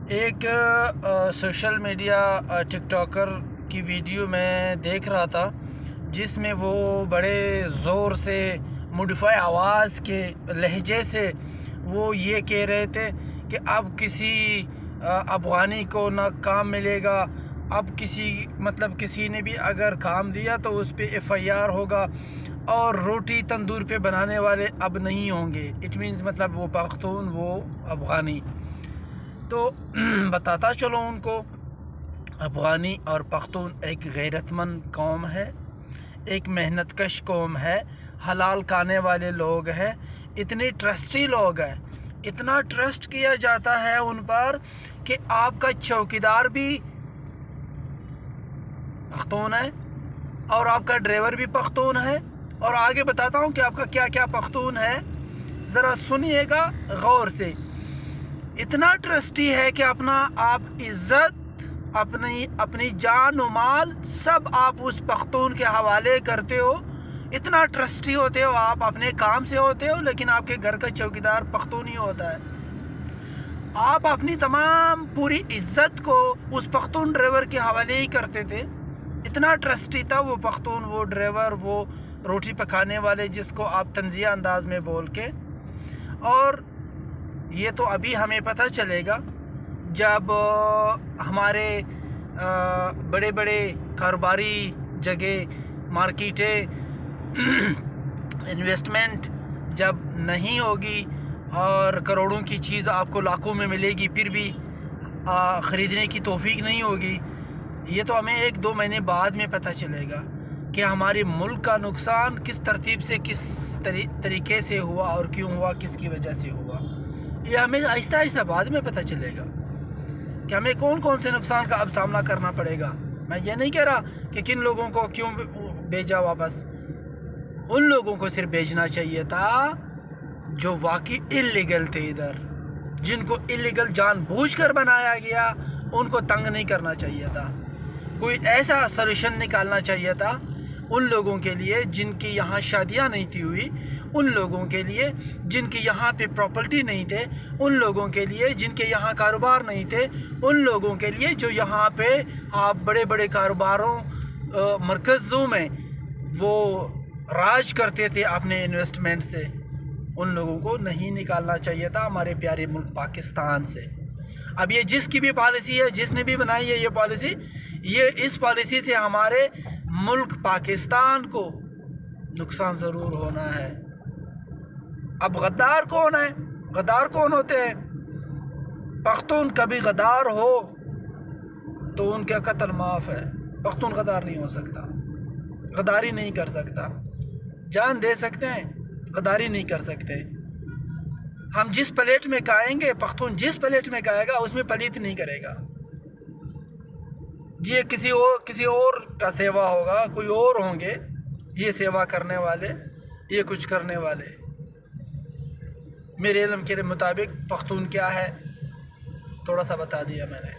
ایک social media ٹک talker کی video میں دیکھ رہا تھا، جس میں وہ بڑے زور سے موڈیفائی آواز کے لہجے سے وہ یہ کہہ رہے تھے کہ اب کسی افغانی کو نہ کام ملے گا، اب کسی نے بھی اگر کام دیا تو اس پہ FIR ہوگا، اور روٹی تندور پہ بنانے والے اب نہیں ہوں گے۔ اٹ مینز وہ پختون، وہ افغانی۔ تو بتاتا چلو ان کو، افغانی اور پختون ایک غیرت مند قوم ہے، ایک محنت کش قوم ہے، حلال کھانے والے لوگ ہیں، اتنے ٹرسٹی لوگ ہیں، اتنا ٹرسٹ کیا جاتا ہے ان پر کہ آپ کا چوکیدار بھی پختون ہے اور آپ کا ڈرائیور بھی پختون ہے، اور آگے بتاتا ہوں کہ آپ کا کیا کیا پختون ہے، ذرا سنیے گا غور سے۔ اتنا ٹرسٹی ہے کہ آپ عزت، اپنی جان و مال سب آپ اس پختون کے حوالے کرتے ہو، اتنا ٹرسٹی ہوتے ہو، آپ اپنے کام سے ہوتے ہو، لیکن آپ کے گھر کا چوکیدار پختون ہی ہوتا ہے۔ آپ اپنی تمام پوری عزت کو اس پختون ڈرائیور کے حوالے ہی کرتے تھے، اتنا ٹرسٹی تھا وہ پختون، وہ ڈرائیور، وہ روٹی پکانے والے، جس کو آپ طنزیہ انداز میں بول کے۔ اور یہ تو ابھی ہمیں پتہ چلے گا جب ہمارے بڑے بڑے کاروباری جگہ، مارکیٹیں، انویسٹمنٹ جب نہیں ہوگی اور کروڑوں کی چیز آپ کو لاکھوں میں ملے گی، پھر بھی خریدنے کی توفیق نہیں ہوگی۔ یہ تو ہمیں 1-2 مہینے بعد میں پتہ چلے گا کہ ہمارے ملک کا نقصان کس ترتیب سے، کس طریقے سے ہوا اور کیوں ہوا، کس کی وجہ سے ہوا۔ یہ ہمیں آہستہ آہستہ بعد میں پتہ چلے گا کہ ہمیں کون سے نقصان کا اب سامنا کرنا پڑے گا۔ میں یہ نہیں کہہ رہا کہ کن لوگوں کو کیوں بھیجا واپس، ان لوگوں کو صرف بھیجنا چاہیے تھا جو واقعی اللیگل تھے ادھر، جن کو اللیگل جان بوجھ کر بنایا گیا، ان کو تنگ نہیں کرنا چاہیے تھا۔ کوئی ایسا سولوشن نکالنا چاہیے تھا ان لوگوں کے لیے جن کی یہاں شادیاں نہیں تھی ہوئی، ان لوگوں کے لیے جن کی یہاں پہ پراپرٹی نہیں تھے، ان لوگوں کے لیے جن کے یہاں کاروبار نہیں تھے، ان لوگوں کے لیے جو یہاں پہ آپ بڑے بڑے کاروباروں مرکزوں میں وہ راج کرتے تھے اپنے انویسٹمنٹ سے، ان لوگوں کو نہیں نکالنا چاہیے تھا ہمارے پیارے ملک پاکستان سے۔ اب یہ جس کی بھی پالیسی ہے، جس نے بھی بنائی ہے یہ پالیسی، اس پالیسی سے ہمارے ملک پاکستان کو نقصان ضرور ہونا ہے۔ اب غدار کون ہے؟ غدار کون ہوتے ہیں؟ پختون کبھی غدار ہو تو ان کا قتل معاف ہے۔ پختون غدار نہیں ہو سکتا، غداری نہیں کر سکتا، جان دے سکتے ہیں، غداری نہیں کر سکتے۔ ہم جس پلیٹ میں کھائیں گے، پختون جس پلیٹ میں کھائے گا اس میں پلیت نہیں کرے گا۔ یہ کسی اور کا سیوا ہوگا، کوئی اور ہوں گے یہ سیوا کرنے والے، یہ کچھ کرنے والے۔ میرے علم کے مطابق پختون کیا ہے تھوڑا سا بتا دیا میں نے۔